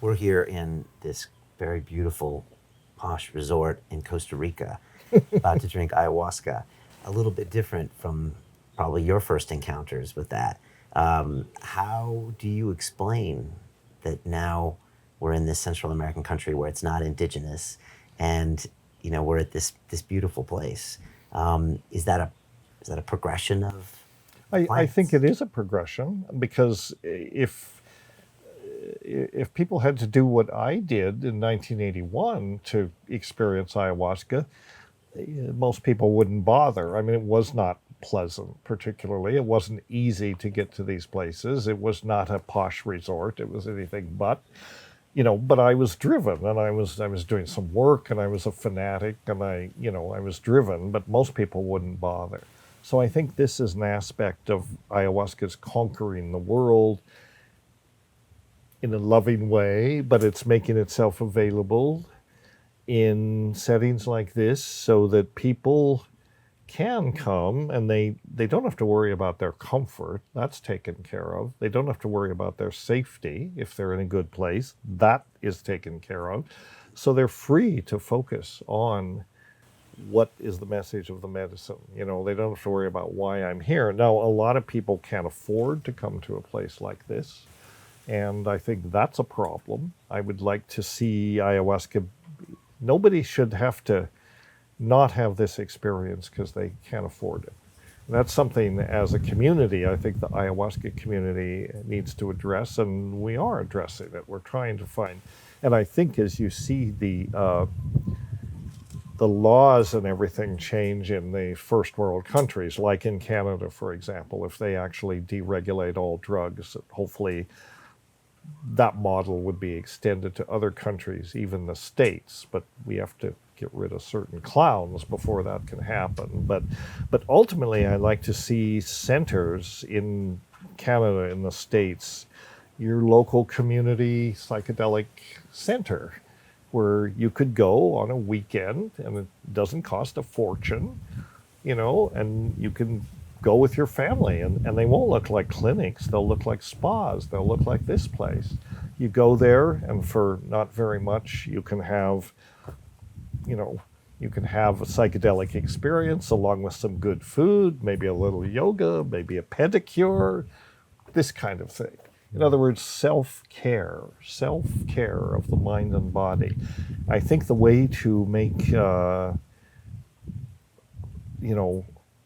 We're here in this very beautiful, posh resort in Costa Rica, about to drink ayahuasca. A little bit different from probably your first encounters with that. How do you explain that now we're in this Central American country where it's not indigenous, and we're at this beautiful place? Is that a progression of I think plants? it is a progression, because if people had to do what I did in 1981 to experience ayahuasca, most people wouldn't bother. I mean, it was not pleasant, particularly. It wasn't easy to get to these places. It was not a posh resort. It was anything but. But I was driven, and I was doing some work, and I was a fanatic, and I was driven, but most people wouldn't bother. So I think this is an aspect of ayahuasca's conquering the world in a loving way, but it's making itself available in settings like this so that people can come, and they don't have to worry about their comfort. That's taken care of. They don't have to worry about their safety if they're in a good place. That is taken care of. So they're free to focus on what is the message of the medicine. They don't have to worry about why I'm here. Now, a lot of people can't afford to come to a place like this, and I think that's a problem. I would like to see ayahuasca. Nobody should have to not have this experience because they can't afford it. And that's something, as a community, I think the ayahuasca community needs to address, and we are addressing it. We're trying to find, and I think as you see the laws and everything change in the first world countries, like in Canada, for example, if they actually deregulate all drugs, hopefully that model would be extended to other countries, even the States. But we have to get rid of certain clowns before that can happen. But ultimately, I like to see centers in Canada, in the States, your local community psychedelic center, where you could go on a weekend, and it doesn't cost a fortune, and you can go with your family, and they won't look like clinics. They'll look like spas. They'll look like this place. You go there, and for not very much, you can have a psychedelic experience along with some good food, maybe a little yoga, maybe a pedicure, this kind of thing. In other words, self-care of the mind and body. I think the way to make,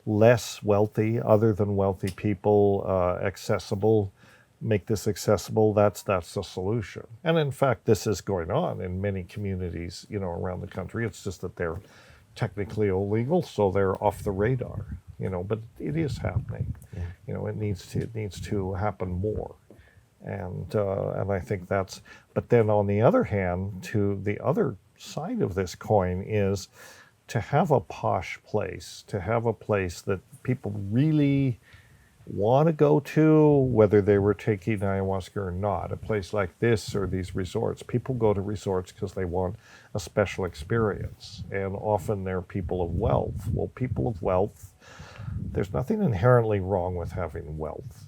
less wealthy, other than wealthy people, accessible, make this accessible, that's the solution. And in fact, this is going on in many communities, around the country. It's just that they're technically illegal, so they're off the radar, but it is happening. Yeah. It needs to happen more. And I think that's, but then on the other hand, to the other side of this coin is to have a posh place, to have a place that people really want to go to, whether they were taking ayahuasca or not. A place like this or these resorts, people go to resorts because they want a special experience, and often they're people of wealth. Well, people of wealth, there's nothing inherently wrong with having wealth.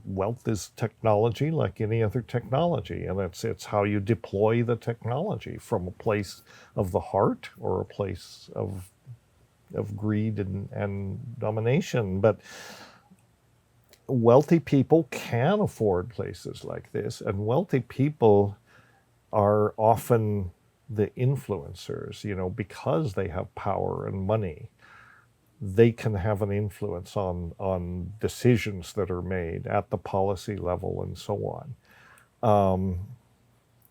Wealth is technology like any other technology, and it's how you deploy the technology from a place of the heart or a place of greed and domination. But wealthy people can afford places like this, and wealthy people are often the influencers, because they have power and money. They can have an influence on decisions that are made at the policy level and so on.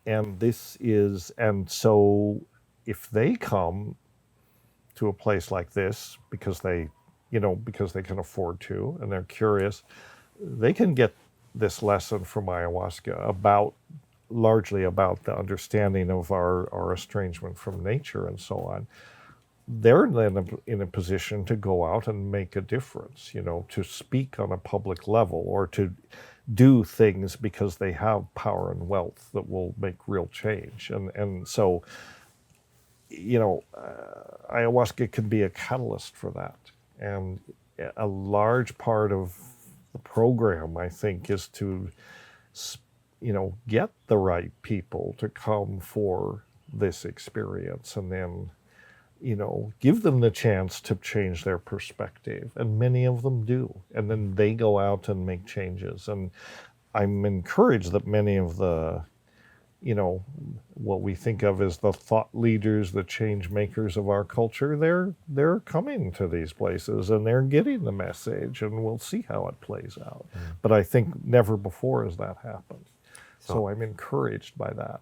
And so if they come to a place like this because they can afford to, and they're curious, they can get this lesson from ayahuasca largely about the understanding of our estrangement from nature and so on. They're then in a position to go out and make a difference, to speak on a public level, or to do things because they have power and wealth that will make real change. And so, ayahuasca can be a catalyst for that. And a large part of the program, I think, is to, get the right people to come for this experience, and then, give them the chance to change their perspective. And many of them do. And then they go out and make changes. And I'm encouraged that many of the, what we think of as the thought leaders, the change makers of our culture, they're coming to these places and they're getting the message, and we'll see how it plays out. But I think never before has that happened. So I'm encouraged by that.